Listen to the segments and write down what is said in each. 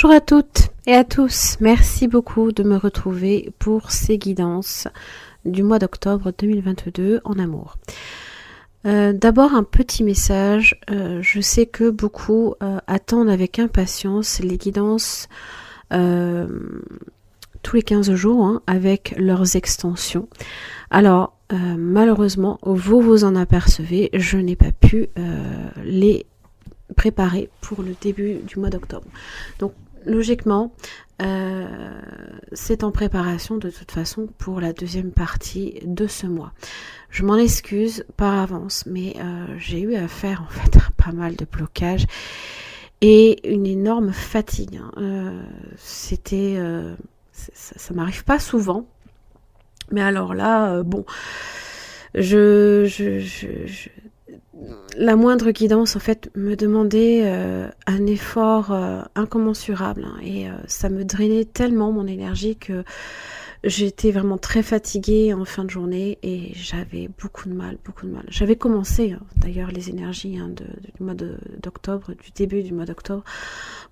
Bonjour à toutes et à tous, merci beaucoup de me retrouver pour ces guidances du mois d'octobre 2022 en amour. D'abord un petit message, je sais que beaucoup attendent avec impatience les guidances tous les 15 jours hein, avec leurs extensions. Alors malheureusement, vous vous en apercevez, je n'ai pas pu les préparer pour le début du mois d'octobre. Donc logiquement, c'est en préparation de toute façon pour la deuxième partie de ce mois. Je m'en excuse par avance, mais j'ai eu à faire en fait pas mal de blocages et une énorme fatigue. C'était, ça m'arrive pas souvent, mais alors là, bon, la moindre guidance en fait me demandait un effort incommensurable hein, et ça me drainait tellement mon énergie que j'étais vraiment très fatiguée en fin de journée et j'avais beaucoup de mal. J'avais commencé hein, d'ailleurs les énergies hein, du mois d'octobre, du début du mois d'octobre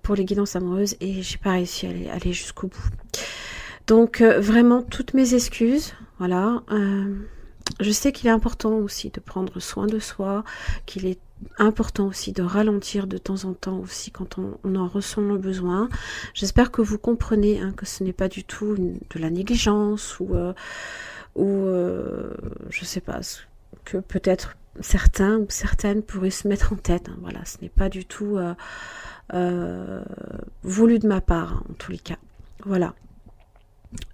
pour les guidances amoureuses et j'ai pas réussi à aller jusqu'au bout. Donc vraiment toutes mes excuses, voilà. Je sais qu'il est important aussi de prendre soin de soi, qu'il est important aussi de ralentir de temps en temps aussi quand on en ressent le besoin. J'espère que vous comprenez hein, que ce n'est pas du tout de la négligence ou je sais pas, que peut-être certains ou certaines pourraient se mettre en tête. Hein, voilà, ce n'est pas du tout voulu de ma part, hein, en tous les cas. Voilà.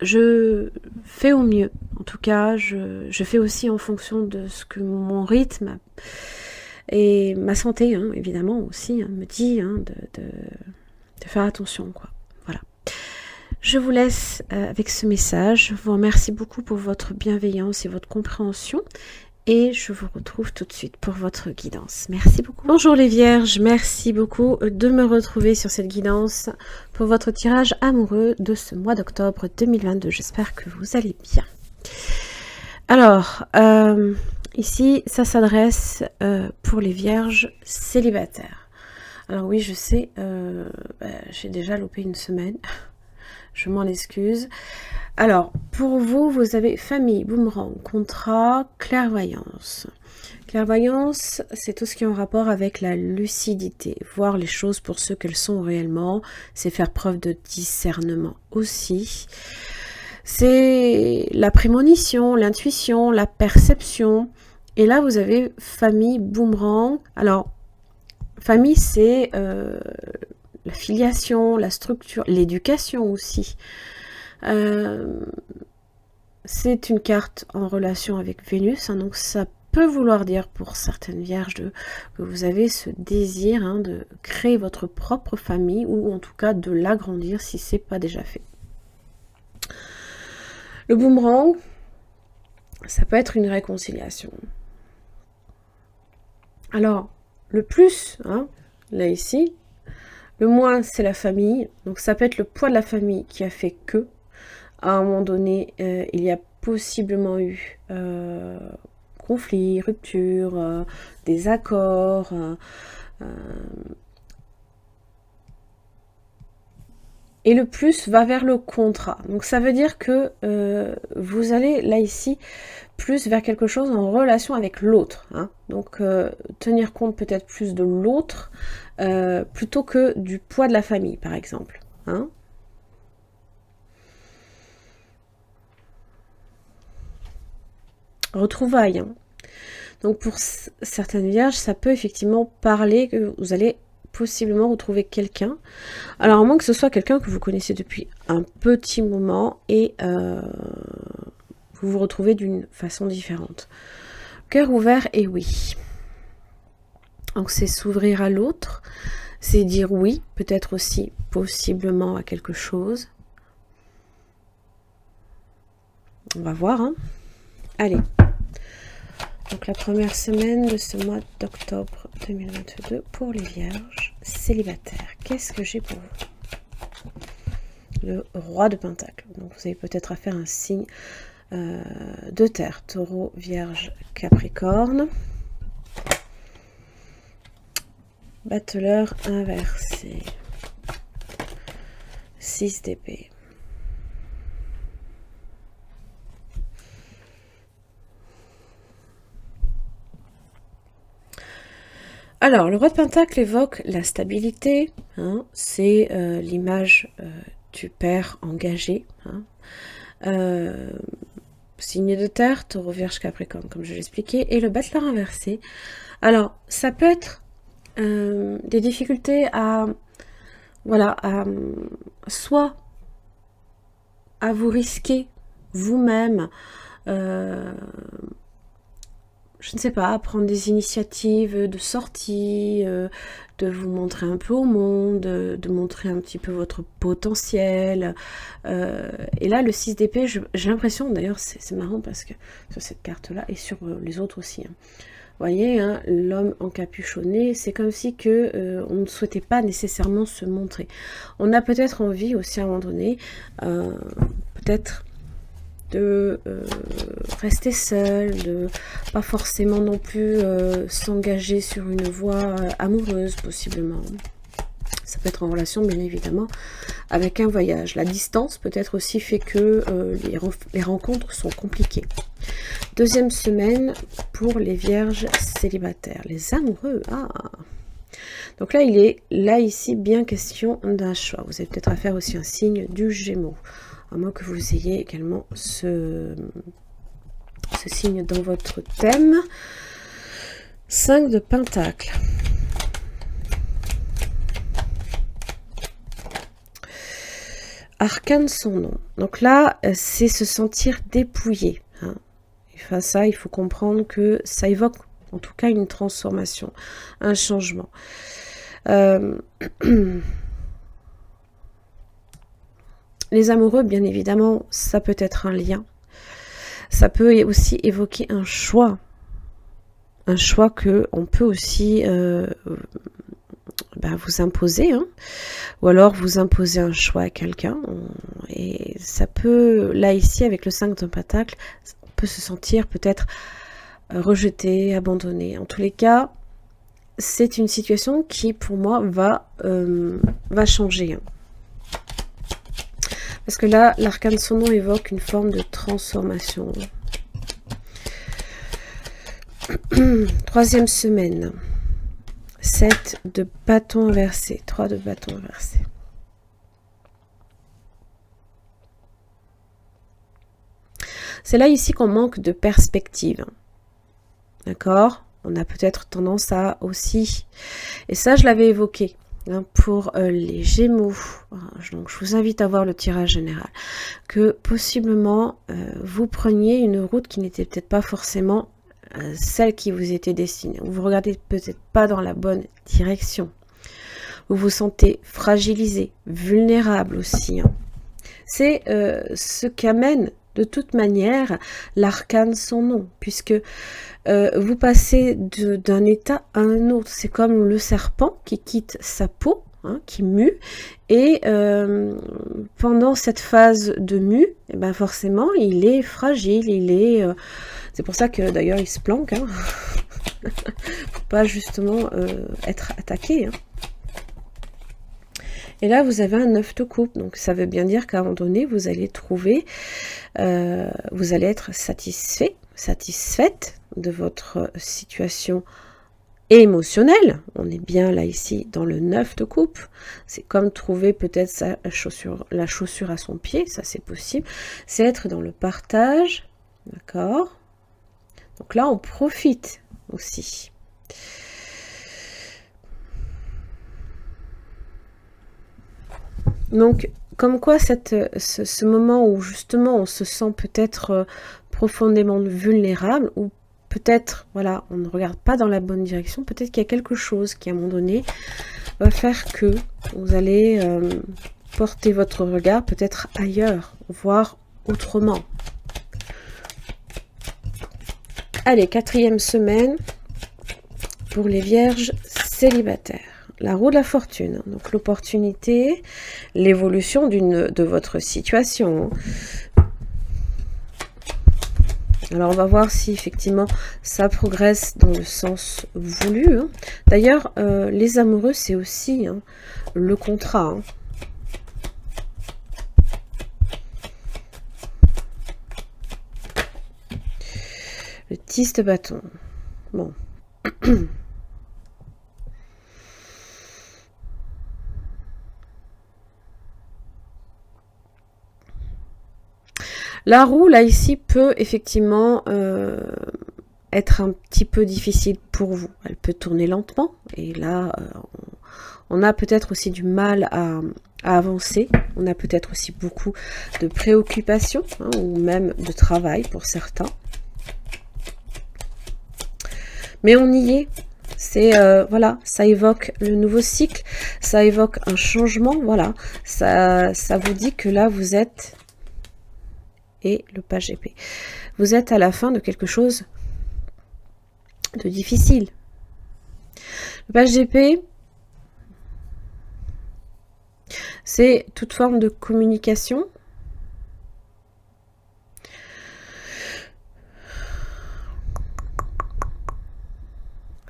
Je fais au mieux, en tout cas je fais aussi en fonction de ce que mon rythme et ma santé hein, évidemment aussi hein, me dit hein, de faire attention quoi. Voilà. Je vous laisse avec ce message, je vous remercie beaucoup pour votre bienveillance et votre compréhension et je vous retrouve tout de suite pour votre guidance. Merci beaucoup. Bonjour les vierges, merci beaucoup de me retrouver sur cette guidance pour votre tirage amoureux de ce mois d'octobre 2022. J'espère que vous allez bien. Alors, ici, ça s'adresse pour les vierges célibataires. Alors oui, je sais, j'ai déjà loupé une semaine. Je m'en excuse. Alors, pour vous, vous avez famille, boomerang, contrat, clairvoyance. Clairvoyance, c'est tout ce qui est en rapport avec la lucidité, voir les choses pour ce qu'elles sont réellement, c'est faire preuve de discernement aussi. C'est la prémonition, l'intuition, la perception. Et là, vous avez famille, boomerang. Alors, famille, c'est la filiation, la structure, l'éducation aussi. C'est une carte en relation avec Vénus, hein, donc ça peut vouloir dire pour certaines vierges que vous avez ce désir hein, de créer votre propre famille ou en tout cas de l'agrandir si c'est pas déjà fait. Le boomerang, ça peut être une réconciliation. Alors, le plus, hein, là ici, le moins c'est la famille, donc ça peut être le poids de la famille qui a fait que à un moment donné, il y a possiblement eu conflit, rupture, désaccord. Et le plus va vers le contrat. Donc ça veut dire que vous allez là ici plus vers quelque chose en relation avec l'autre. Hein. Donc tenir compte peut-être plus de l'autre plutôt que du poids de la famille par exemple. Hein. Retrouvailles. Hein. Donc pour certaines vierges, ça peut effectivement parler que vous allez possiblement retrouver quelqu'un. Alors à moins que ce soit quelqu'un que vous connaissez depuis un petit moment et vous vous retrouvez d'une façon différente. Cœur ouvert et oui. Donc c'est s'ouvrir à l'autre, c'est dire oui, peut-être aussi possiblement à quelque chose. On va voir, hein. Allez. Donc la première semaine de ce mois d'octobre 2022 pour les vierges célibataires. Qu'est-ce que j'ai pour vous? Le roi de Pentacles. Donc vous avez peut-être à faire un signe de terre. Taureau, Vierge, Capricorne. Battleur inversé. 6 d'épée. Alors, le roi de Pentacle évoque la stabilité, hein, c'est l'image du père engagé. Hein. Signe de terre, taureau, vierge, capricorne, comme je l'expliquais, et le battleur inversé. Alors, ça peut être des difficultés à, voilà, soit à vous risquer vous-même, je ne sais pas, prendre des initiatives de sortie, de vous montrer un peu au monde, de montrer un petit peu votre potentiel. Et là, le 6 d'épée, j'ai l'impression, d'ailleurs, c'est marrant parce que sur cette carte-là, et sur les autres aussi, hein, vous voyez, hein, l'homme encapuchonné, c'est comme si on ne souhaitait pas nécessairement se montrer. On a peut-être envie aussi à un moment donné, peut-être de rester seul, de pas forcément non plus s'engager sur une voie amoureuse possiblement. Ça peut être en relation bien évidemment avec un voyage. La distance peut-être aussi fait que les rencontres sont compliquées. Deuxième semaine pour les vierges célibataires, les amoureux. Ah. Donc là, il est là ici bien question d'un choix. Vous avez peut-être à faire aussi un signe du Gémeaux. À moins que vous ayez également ce signe dans votre thème. 5 de Pentacle. Arcane son nom. Donc là, c'est se sentir dépouillé. Hein. Et face à ça, il faut comprendre que ça évoque en tout cas une transformation, un changement. Les amoureux, bien évidemment, ça peut être un lien. Ça peut aussi évoquer un choix. Un choix que on peut aussi vous imposer. Hein. Ou alors vous imposer un choix à quelqu'un. Et ça peut, là ici, avec le 5 de Pentacle, on peut se sentir peut-être rejeté, abandonné. En tous les cas, c'est une situation qui, pour moi, va changer. Hein. Parce que là, l'arcane son nom évoque une forme de transformation. Troisième semaine. 7 de bâton inversé. 3 de bâton inversé. C'est là ici qu'on manque de perspective. D'accord ? On a peut-être tendance à aussi... Et ça, je l'avais évoqué. Pour les Gémeaux, donc je vous invite à voir le tirage général, que possiblement vous preniez une route qui n'était peut-être pas forcément celle qui vous était destinée. Vous regardez peut-être pas dans la bonne direction. Vous vous sentez fragilisé, vulnérable aussi. Hein. C'est ce qu'amène de toute manière l'arcane son nom, puisque vous passez d'un état à un autre. C'est comme le serpent qui quitte sa peau, hein, qui mue, et pendant cette phase de mue, eh ben forcément, il est fragile, il est... c'est pour ça que d'ailleurs il se planque, hein, pour pas justement être attaqué. Hein. Et là, vous avez un 9 de coupe, donc ça veut bien dire qu'à un moment donné, vous allez trouver, vous allez être satisfaite de votre situation émotionnelle. On est bien là ici dans le 9 de coupe. C'est comme trouver peut-être la chaussure à son pied, ça c'est possible. C'est être dans le partage, d'accord? Donc là, on profite aussi. Donc, comme quoi ce moment où justement on se sent peut-être profondément vulnérable, ou peut-être, voilà, on ne regarde pas dans la bonne direction, peut-être qu'il y a quelque chose qui à un moment donné va faire que vous allez porter votre regard peut-être ailleurs, voir autrement. Allez, 4e semaine pour les vierges célibataires. La roue de la fortune, donc l'opportunité, l'évolution de votre situation. Alors on va voir si effectivement ça progresse dans le sens voulu. Hein. D'ailleurs, les amoureux, c'est aussi le contrat. Hein. Le 10 de bâton. Bon. La roue, là, ici, peut effectivement être un petit peu difficile pour vous. Elle peut tourner lentement. Et là, on a peut-être aussi du mal à avancer. On a peut-être aussi beaucoup de préoccupations, hein, ou même de travail pour certains. Mais on y est. C'est voilà, ça évoque le nouveau cycle, ça évoque un changement, voilà. Ça vous dit que là, vous êtes... Et le page épée. Vous êtes à la fin de quelque chose de difficile. Le page d'épée, c'est toute forme de communication.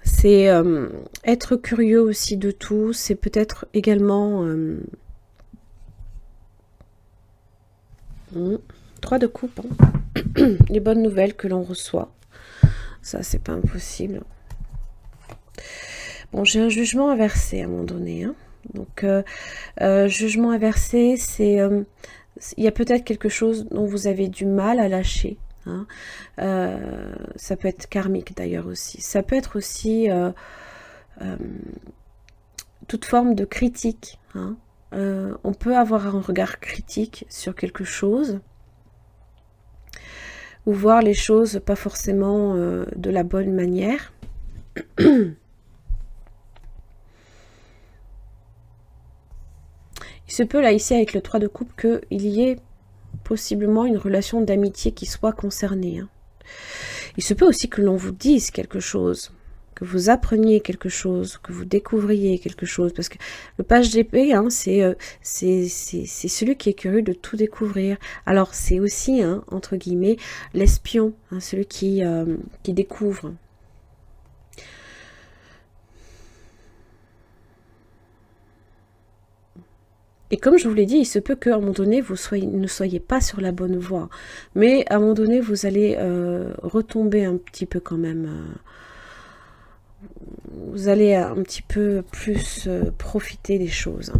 C'est être curieux aussi de tout. C'est peut-être également... 3 de coupe. Hein. Les bonnes nouvelles que l'on reçoit. Ça, c'est pas impossible. Bon, j'ai un jugement inversé à un moment donné. Hein. Donc, jugement inversé, c'est... il y a peut-être quelque chose dont vous avez du mal à lâcher. Hein. Ça peut être karmique d'ailleurs aussi. Ça peut être aussi toute forme de critique. Hein. On peut avoir un regard critique sur quelque chose ou voir les choses pas forcément de la bonne manière. Il se peut là ici avec le 3 de coupe qu'il y ait possiblement une relation d'amitié qui soit concernée. Hein. Il se peut aussi que l'on vous dise quelque chose, que vous appreniez quelque chose, que vous découvriez quelque chose, parce que le page d'épée, hein, c'est celui qui est curieux de tout découvrir. Alors c'est aussi, hein, entre guillemets, l'espion, hein, celui qui découvre. Et comme je vous l'ai dit, il se peut qu'à un moment donné, vous ne soyez pas sur la bonne voie. Mais à un moment donné, vous allez retomber un petit peu quand même. Vous allez un petit peu plus profiter des choses.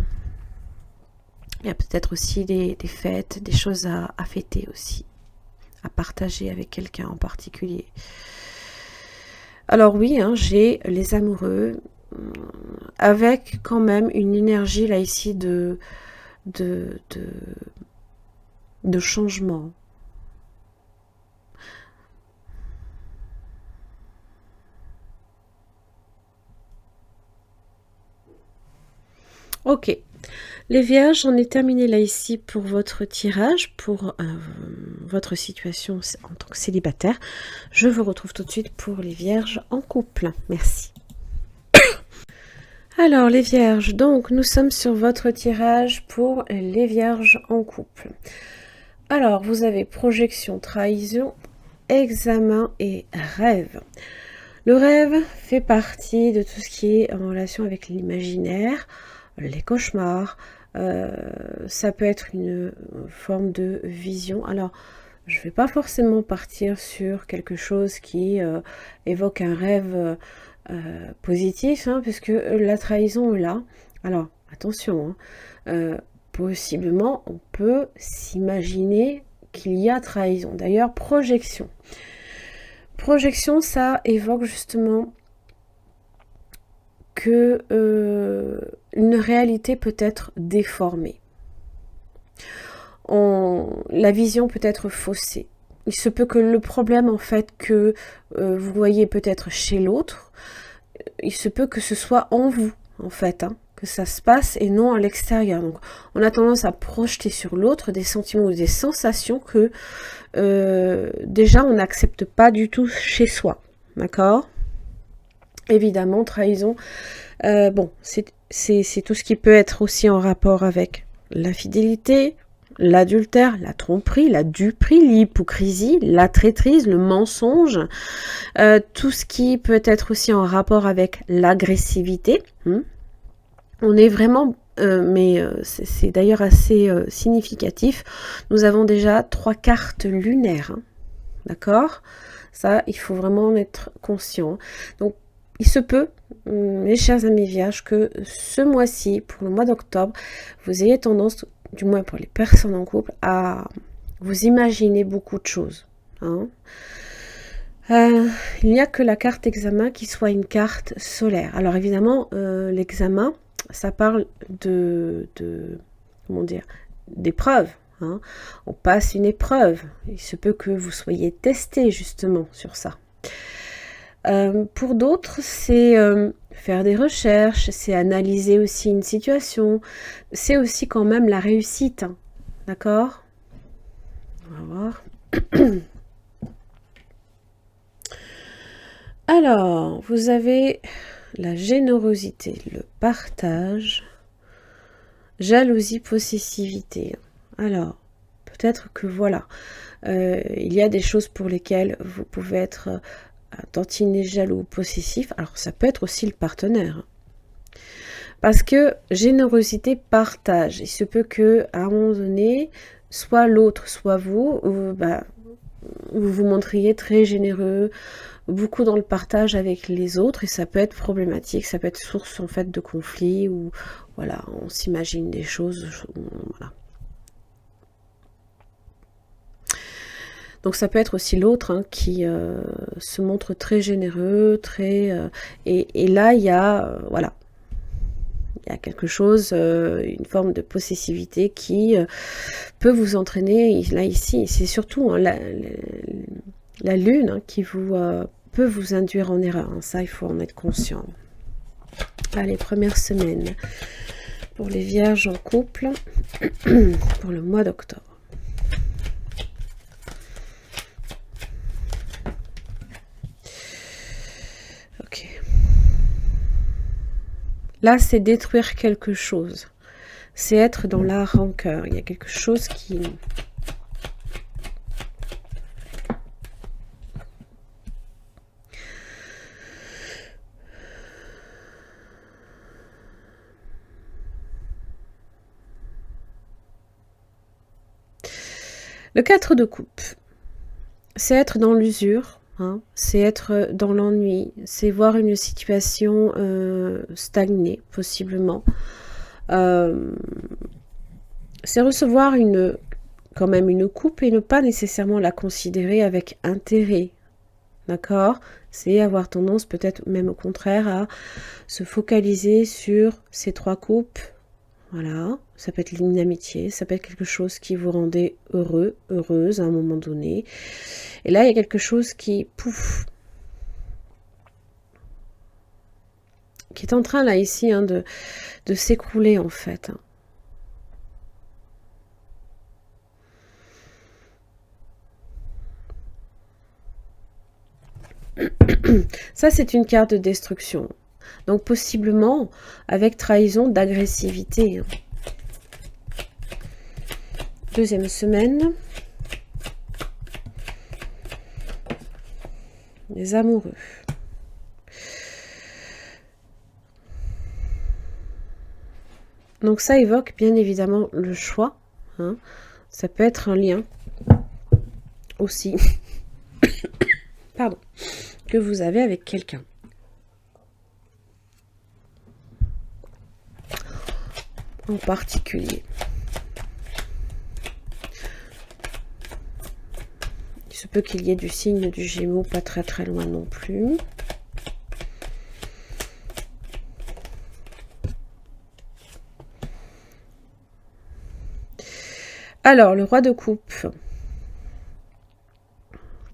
Il y a peut-être aussi des fêtes, des choses à fêter aussi. À partager avec quelqu'un en particulier. Alors oui, hein, j'ai les amoureux. Avec quand même une énergie là ici de changement. Ok, les vierges, j'en ai terminé là ici pour votre tirage, pour votre situation en tant que célibataire. Je vous retrouve tout de suite pour les vierges en couple. Merci. Alors les vierges, donc nous sommes sur votre tirage pour les vierges en couple. Alors vous avez projection, trahison, examen et rêve. Le rêve fait partie de tout ce qui est en relation avec l'imaginaire, les cauchemars. Ça peut être une forme de vision. Alors je ne vais pas forcément partir sur quelque chose qui évoque un rêve positif, hein, puisque la trahison est là. Alors attention, hein, possiblement on peut s'imaginer qu'il y a trahison. D'ailleurs, projection. Projection, ça évoque justement que une réalité peut être déformée. La vision peut être faussée. Il se peut que le problème, en fait, que vous voyez peut-être chez l'autre, il se peut que ce soit en vous, en fait, hein, que ça se passe et non à l'extérieur. Donc, on a tendance à projeter sur l'autre des sentiments ou des sensations que déjà on n'accepte pas du tout chez soi. D'accord ? Évidemment, trahison, bon, c'est tout ce qui peut être aussi en rapport avec l'infidélité, l'adultère, la tromperie, la duperie, l'hypocrisie, la traîtrise, le mensonge, tout ce qui peut être aussi en rapport avec l'agressivité. On est vraiment, mais c'est d'ailleurs assez significatif, nous avons déjà 3 cartes lunaires, hein, D'accord? Ça, il faut vraiment en être conscient. Donc, il se peut, mes chers amis vierges, que ce mois-ci, pour le mois d'octobre, vous ayez tendance, du moins pour les personnes en couple, à vous imaginer beaucoup de choses. Hein. Il n'y a que la carte examen qui soit une carte solaire. Alors évidemment, l'examen, ça parle comment dire, d'épreuve. Hein. On passe une épreuve. Il se peut que vous soyez testé justement sur ça. Pour d'autres, c'est faire des recherches, c'est analyser aussi une situation. C'est aussi quand même la réussite. Hein. D'accord? On va voir. Alors, vous avez la générosité, le partage, jalousie, possessivité. Alors, peut-être que voilà, il y a des choses pour lesquelles vous pouvez être tantinet, jaloux, possessif. Alors, ça peut être aussi le partenaire. Parce que générosité, partage. Il se peut que à un moment donné, soit l'autre, soit vous, vous vous montriez très généreux, beaucoup dans le partage avec les autres, et ça peut être problématique, ça peut être source en fait de conflits, ou voilà, on s'imagine des choses, voilà. Donc ça peut être aussi l'autre hein, qui se montre très généreux, très et là il y a voilà, il y a quelque chose, une forme de possessivité qui peut vous entraîner. Là ici, c'est surtout hein, la lune hein, qui vous peut vous induire en erreur. Hein. Ça, il faut en être conscient. Allez, première semaine pour les vierges en couple pour le mois d'octobre. Ok. Là, c'est détruire quelque chose. C'est être dans la rancœur. Il y a quelque chose qui... Le 4 de coupe, c'est être dans l'usure, hein, c'est être dans l'ennui, c'est voir une situation stagner, possiblement. C'est recevoir quand même une coupe et ne pas nécessairement la considérer avec intérêt. D'accord? C'est avoir tendance, peut-être même au contraire, à se focaliser sur ces 3 coupes. Voilà, ça peut être une amitié, ça peut être quelque chose qui vous rendait heureux, heureuse à un moment donné. Et là, il y a quelque chose qui, pouf, qui est en train, là, ici, hein, de s'écrouler, en fait. Ça, c'est une carte de destruction. Donc, possiblement, avec trahison d'agressivité. Deuxième semaine. Les amoureux. Donc, ça évoque bien évidemment le choix. Hein. Ça peut être un lien aussi. Pardon. Que vous avez avec quelqu'un. En particulier. Il se peut qu'il y ait du signe du Gémeaux, pas très très loin non plus. Alors, le roi de coupe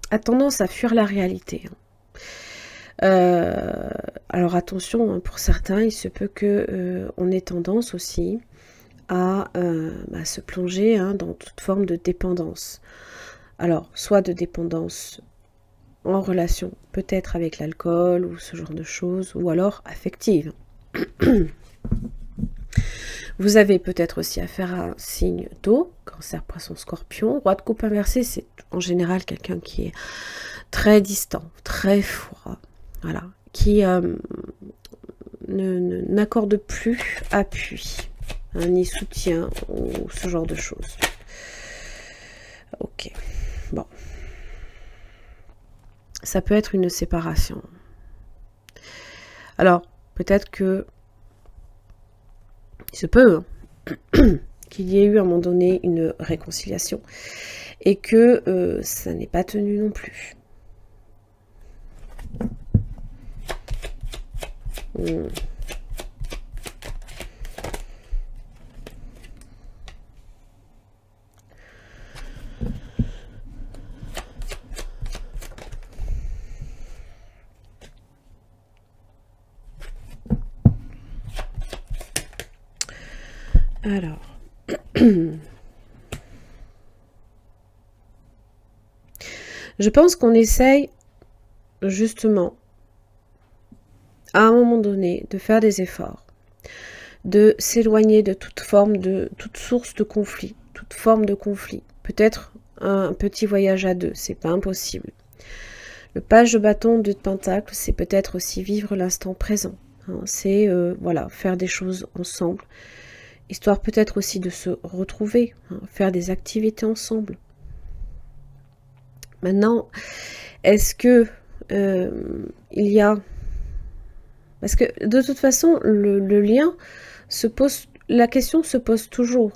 a tendance à fuir la réalité. Alors attention, hein, pour certains, il se peut que on ait tendance aussi à se plonger hein, dans toute forme de dépendance. Alors, soit de dépendance en relation, peut-être avec l'alcool ou ce genre de choses, ou alors affective. Vous avez peut-être aussi affaire à un signe d'eau, Cancer, Poisson, Scorpion. Roi de coupe inversé, c'est en général quelqu'un qui est très distant, très froid, voilà, qui n'accorde plus appui, hein, ni soutien ou ce genre de choses. Ok, bon. ça peut être une séparation. Alors, peut-être que il se peut qu'il y ait eu à un moment donné une réconciliation et que ça n'est pas tenu non plus. Alors, je pense qu'on essaye justement à un moment donné de faire des efforts, de s'éloigner de toute source de conflit, toute forme de conflit. Peut-être un petit voyage à deux, c'est pas impossible. Le page de bâton de Pentacle, c'est peut-être aussi vivre l'instant présent. Hein, c'est voilà, faire des choses ensemble. Histoire peut-être aussi de se retrouver, hein, faire des activités ensemble. Maintenant, est-ce que il y a... Parce que de toute façon, le lien se pose... La question se pose toujours.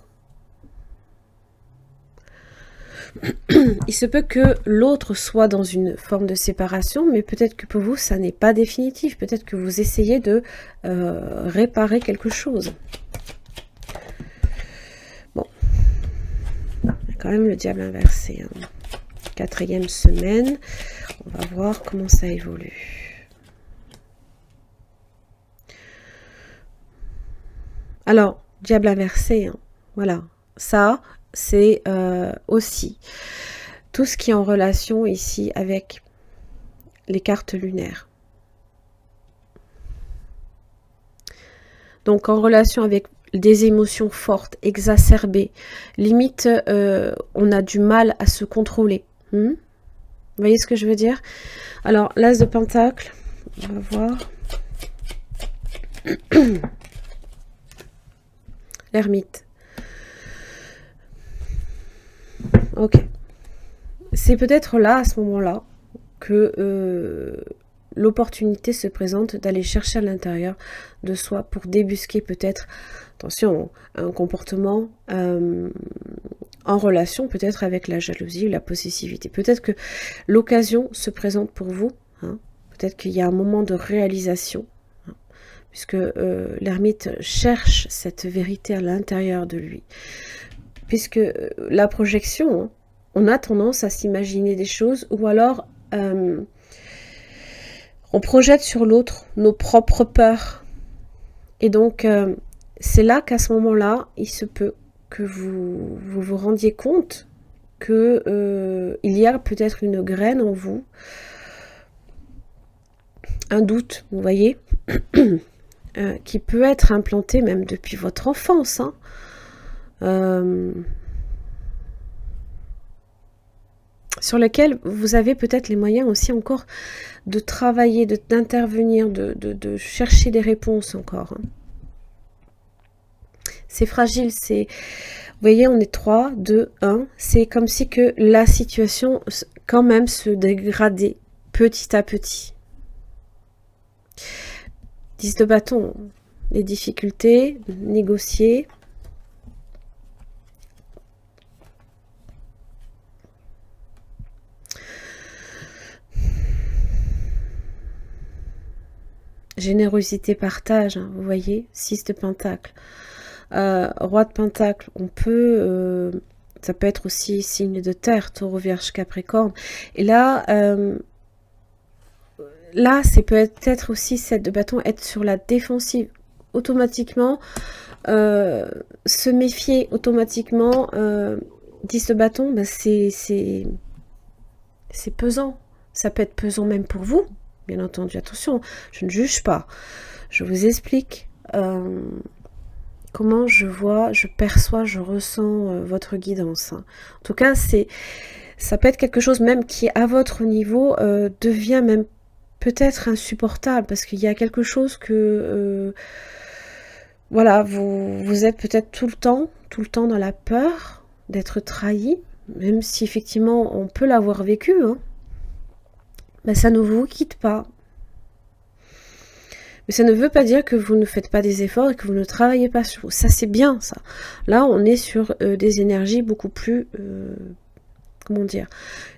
Il se peut que l'autre soit dans une forme de séparation, mais peut-être que pour vous, ça n'est pas définitif. Peut-être que vous essayez de réparer quelque chose. Bon. Il y a quand même le diable inversé. Hein. 4e semaine. On va voir comment ça évolue. Alors, diable inversé, hein. Voilà. Ça, c'est aussi tout ce qui est en relation ici avec les cartes lunaires. Donc, en relation avec des émotions fortes, exacerbées, limite, on a du mal à se contrôler. Vous voyez ce que je veux dire? Alors, l'As de Pentacle, on va voir. L'ermite. Ok. C'est peut-être là, à ce moment-là, que l'opportunité se présente d'aller chercher à l'intérieur de soi pour débusquer peut-être, attention, un comportement en relation peut-être avec la jalousie ou la possessivité. Peut-être que l'occasion se présente pour vous, hein. Peut-être qu'il y a un moment de réalisation, hein, puisque l'ermite cherche cette vérité à l'intérieur de lui. Puisque la projection, hein, on a tendance à s'imaginer des choses ou alors on projette sur l'autre nos propres peurs. Et donc, c'est là qu'à ce moment-là, il se peut que vous rendiez compte que il y a peut-être une graine en vous, un doute, vous voyez, qui peut être implanté même depuis votre enfance, hein. Sur lequel vous avez peut-être les moyens aussi encore de travailler, d'intervenir, de chercher des réponses encore. Hein. C'est fragile, c'est... Vous voyez, on est 3, 2, 1. C'est comme si que la situation quand même se dégradait petit à petit. 10 de bâton, les difficultés, négocier... Générosité, partage, hein, vous voyez, 6 de pentacle. Roi de pentacle, on peut, ça peut être aussi signe de terre, taureau, vierge, capricorne. Et là, c'est peut-être aussi 7 de bâton, être sur la défensive automatiquement, se méfier automatiquement. 10 de bâton, ben c'est pesant. Ça peut être pesant même pour vous. Bien entendu, attention, je ne juge pas. Je vous explique comment je vois, je perçois, je ressens votre guidance. En tout cas, ça peut être quelque chose même qui, à votre niveau, devient même peut-être insupportable parce qu'il y a quelque chose que, voilà, vous êtes peut-être tout le temps dans la peur d'être trahi, même si effectivement on peut l'avoir vécu, hein. ben, ça ne vous quitte pas. Mais ça ne veut pas dire que vous ne faites pas des efforts et que vous ne travaillez pas sur vous. Ça, c'est bien, ça. Là, on est sur des énergies beaucoup plus, comment dire,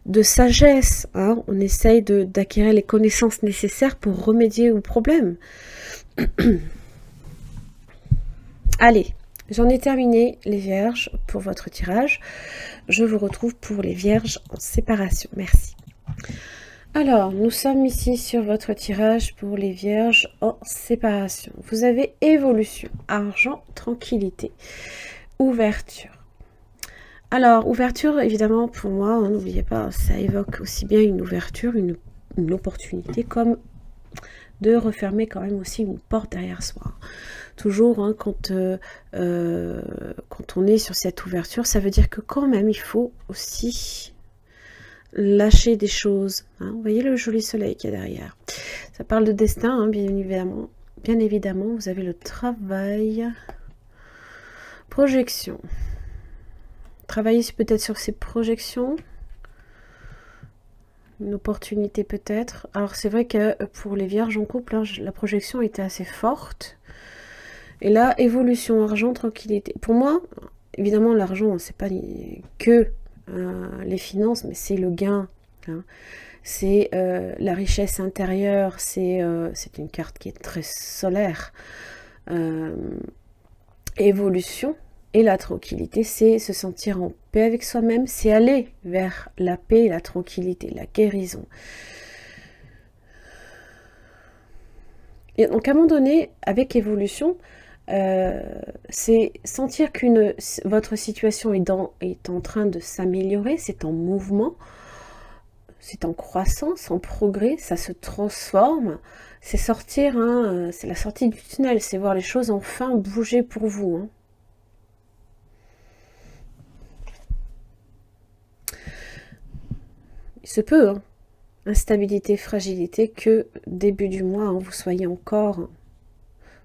de sagesse. Hein. On essaye d'acquérir les connaissances nécessaires pour remédier aux problèmes. Allez, j'en ai terminé les vierges pour votre tirage. Je vous retrouve pour les vierges en séparation. Merci. Alors, nous sommes ici sur votre tirage pour les vierges en séparation. Vous avez évolution, argent, tranquillité, ouverture. Alors, ouverture, évidemment, pour moi, hein, n'oubliez pas, ça évoque aussi bien une ouverture, une opportunité, comme de refermer quand même aussi une porte derrière soi. Toujours, hein, quand on est sur cette ouverture, ça veut dire que quand même, il faut aussi lâcher des choses. Hein. Vous voyez le joli soleil qu'il y a derrière. Ça parle de destin, hein, bien évidemment. Bien évidemment, vous avez le travail. Projection. Travailler peut-être sur ces projections. Une opportunité peut-être. Alors c'est vrai que pour les vierges en couple, hein, la projection était assez forte. Et là, évolution, argent, tranquillité. Pour moi, évidemment, l'argent, c'est pas que les finances, mais c'est le gain. Hein. C'est la richesse intérieure. C'est une carte qui est très solaire. Évolution. Et la tranquillité, c'est se sentir en paix avec soi-même, c'est aller vers la paix, la tranquillité, la guérison. Et donc à un moment donné, avec évolution, c'est sentir que votre situation est en train de s'améliorer, c'est en mouvement, c'est en croissance, en progrès, ça se transforme. C'est sortir, hein, c'est la sortie du tunnel, c'est voir les choses enfin bouger pour vous. Hein. Il se peut, hein, instabilité, fragilité, que début du mois, hein, vous soyez encore,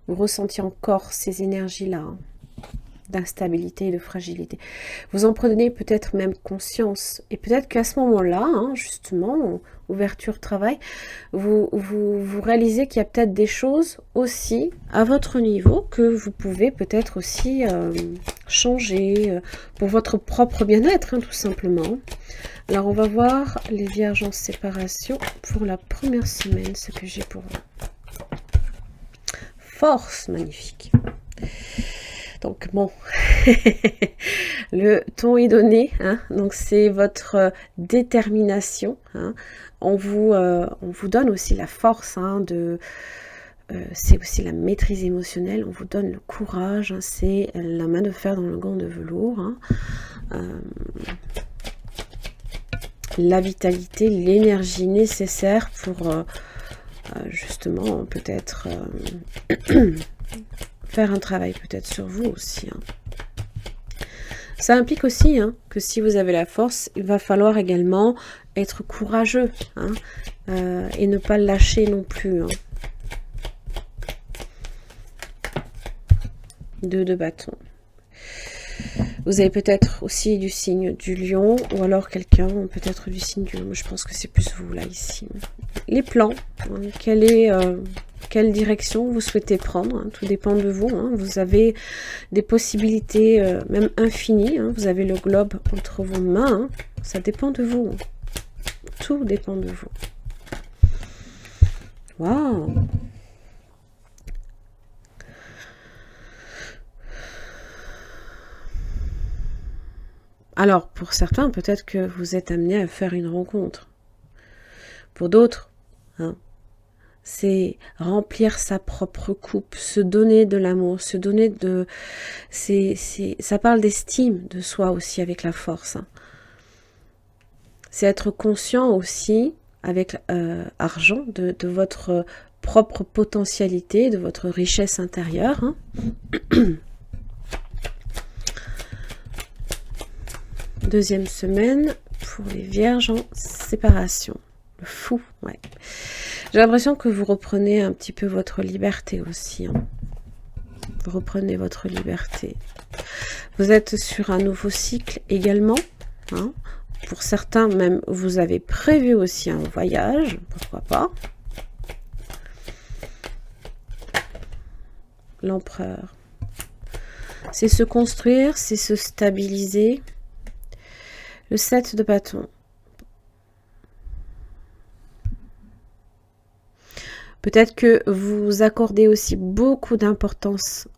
vous ressentiez encore ces énergies-là, hein, d'instabilité et de fragilité. Vous en prenez peut-être même conscience. Et peut-être qu'à ce moment-là, hein, justement, ouverture, travail, vous réalisez qu'il y a peut-être des choses aussi à votre niveau que vous pouvez peut-être aussi changer pour votre propre bien-être, hein, tout simplement. Alors, on va voir les vierges en séparation pour la première semaine, ce que j'ai pour vous. Force, magnifique. Donc, bon, le ton est donné. Hein, donc, c'est votre détermination. Hein, on vous donne aussi la force c'est aussi la maîtrise émotionnelle. On vous donne le courage. Hein, c'est la main de fer dans le gant de velours. Hein, la vitalité, l'énergie nécessaire pour justement peut-être faire un travail peut-être sur vous aussi. Hein. Ça implique aussi hein, que si vous avez la force, il va falloir également être courageux hein, et ne pas lâcher non plus. Hein. Deux de bâton. Vous avez peut-être aussi du signe du lion, ou alors quelqu'un, peut-être du signe du lion. Je pense que c'est plus vous, là, ici. Les plans, hein, quelle direction vous souhaitez prendre, hein, tout dépend de vous. Hein. Vous avez des possibilités, même infinies. Hein. Vous avez le globe entre vos mains. Hein. Ça dépend de vous. Hein. Tout dépend de vous. Waouh! Alors, pour certains, peut-être que vous êtes amené à faire une rencontre. Pour d'autres, hein, c'est remplir sa propre coupe, se donner de l'amour, se donner de... ça parle d'estime de soi aussi avec la force. Hein. C'est être conscient aussi, avec argent, de votre propre potentialité, de votre richesse intérieure. Hein. Deuxième semaine pour les vierges en séparation. Le fou, ouais. J'ai l'impression que vous reprenez un petit peu votre liberté aussi. Hein. Vous reprenez votre liberté. Vous êtes sur un nouveau cycle également. Hein. Pour certains, même, vous avez prévu aussi un voyage. Pourquoi pas? L'empereur. C'est se construire, c'est se stabiliser. Le 7 de bâton. Peut-être que vous accordez aussi beaucoup d'importance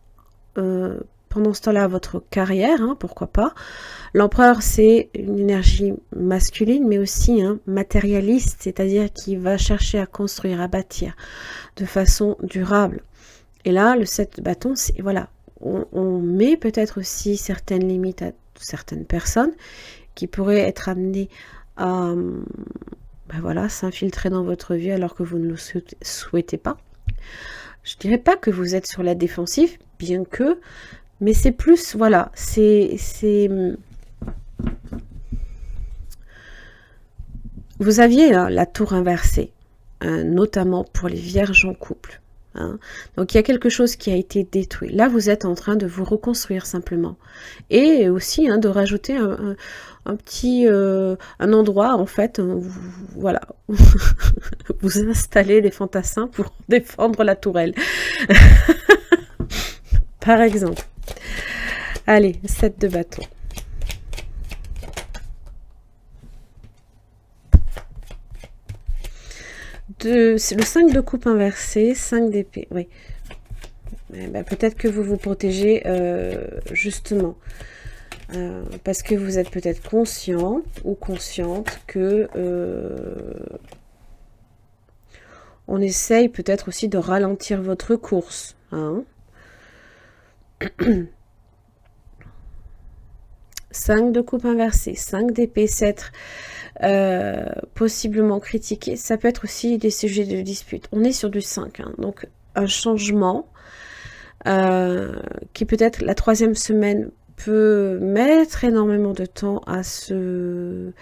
pendant ce temps-là à votre carrière, hein, pourquoi pas. L'empereur, c'est une énergie masculine, mais aussi matérialiste, c'est-à-dire qui va chercher à construire, à bâtir de façon durable. Et là, le 7 de bâton, c'est voilà, on met peut-être aussi certaines limites à certaines personnes qui pourraient être amenées à voilà, s'infiltrer dans votre vie alors que vous ne le souhaitez pas. Je dirais pas que vous êtes sur la défensive, bien que, mais c'est plus, voilà, c'est vous aviez la tour inversée, notamment pour les vierges en couple. Donc il y a quelque chose qui a été détruit. Là, vous êtes en train de vous reconstruire simplement. Et aussi de rajouter un petit un endroit, en fait, voilà, vous installez des fantassins pour défendre la tourelle. Par exemple. Allez, 7 de bâton. C'est le 5 de coupe inversé, 5 d'épée, oui. Ben, peut-être que vous vous protégez justement parce que vous êtes peut-être conscient ou consciente que on essaye peut-être aussi de ralentir votre course. 5 de coupe inversée, 5 d'épée, 7 possiblement critiqué. Ça peut être aussi des sujets de dispute. On est sur du 5, donc un changement qui peut-être la 3e semaine peut mettre énormément de temps à se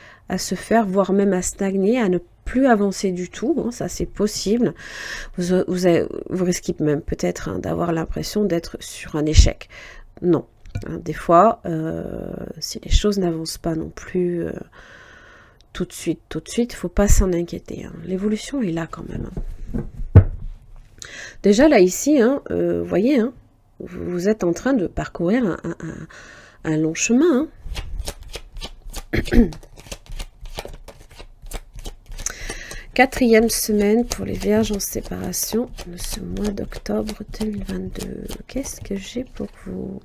faire, voire même à stagner, à ne plus avancer du tout, ça c'est possible. Vous risquez même peut-être d'avoir l'impression d'être sur un échec. Non, des fois, si les choses n'avancent pas non plus tout de suite, il faut pas s'en inquiéter. L'évolution est là quand même. Déjà là ici, vous voyez, vous êtes en train de parcourir un long chemin. 4e semaine pour les vierges en séparation de ce mois d'octobre 2022. Qu'est-ce que j'ai pour vous?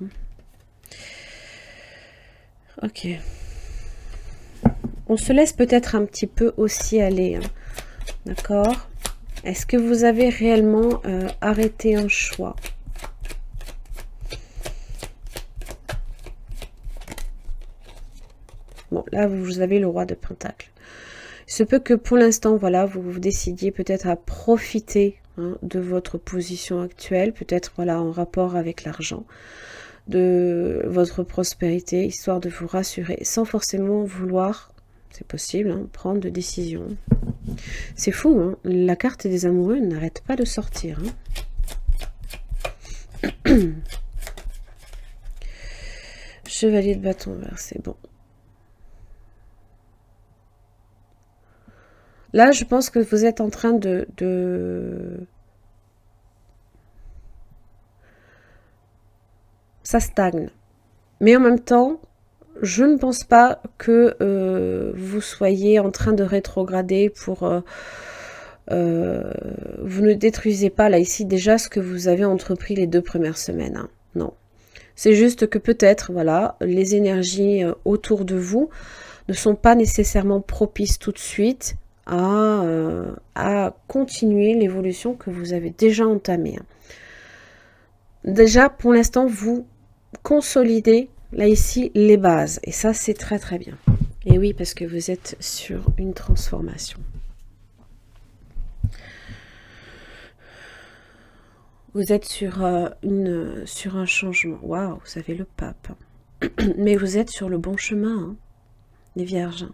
Ok. On se laisse peut-être un petit peu aussi aller. D'accord? Est-ce que vous avez réellement arrêté un choix? Bon, là, vous avez le roi de Pentacle. Il se peut que pour l'instant, voilà, vous décidiez peut-être à profiter de votre position actuelle, peut-être voilà, en rapport avec l'argent, de votre prospérité, histoire de vous rassurer, sans forcément vouloir, c'est possible, prendre de décisions. C'est fou, la carte des amoureux n'arrête pas de sortir. Chevalier de bâton vert, c'est bon. Là, je pense que vous êtes en train de... Ça stagne. Mais en même temps, je ne pense pas que vous soyez en train de rétrograder pour... vous ne détruisez pas, là, ici, déjà, ce que vous avez entrepris les 2 premières semaines. Non. C'est juste que peut-être, voilà, les énergies autour de vous ne sont pas nécessairement propices tout de suite à continuer l'évolution que vous avez déjà entamée. Déjà, pour l'instant, vous consolidez, là, ici, les bases. Et ça, c'est très, très bien. Et oui, parce que vous êtes sur une transformation. Vous êtes sur un changement. Waouh, vous avez le pape. Mais vous êtes sur le bon chemin, les vierges.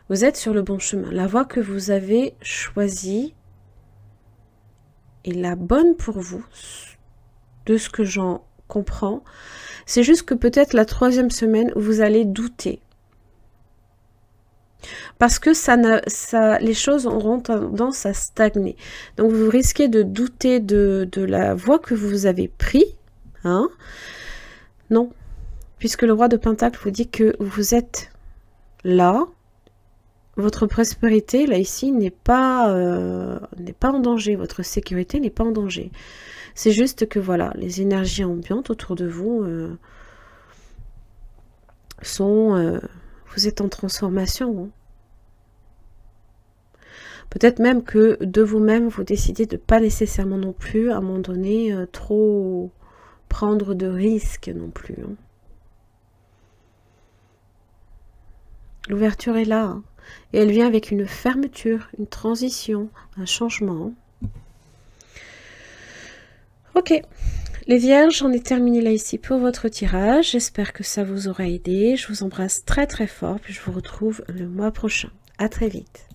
Vous êtes sur le bon chemin. La voie que vous avez choisie est la bonne pour vous, de ce que j'en comprends. C'est juste que peut-être la 3e semaine, vous allez douter. Parce que les choses auront tendance à stagner. Donc vous risquez de douter de la voie que vous avez prise. Hein? Non. Puisque le roi de Pentacle vous dit que vous êtes là. Votre prospérité, là, ici, n'est pas en danger. Votre sécurité n'est pas en danger. C'est juste que, voilà, les énergies ambiantes autour de vous vous êtes en transformation. Hein. Peut-être même que de vous-même, vous décidez de ne pas nécessairement non plus, à un moment donné, trop prendre de risques non plus. Hein. L'ouverture est là. Hein. Et elle vient avec une fermeture, une transition, un changement. Ok. Les vierges, j'en ai terminé là ici pour votre tirage. J'espère que ça vous aura aidé. Je vous embrasse très très fort. Puis je vous retrouve le mois prochain. À très vite.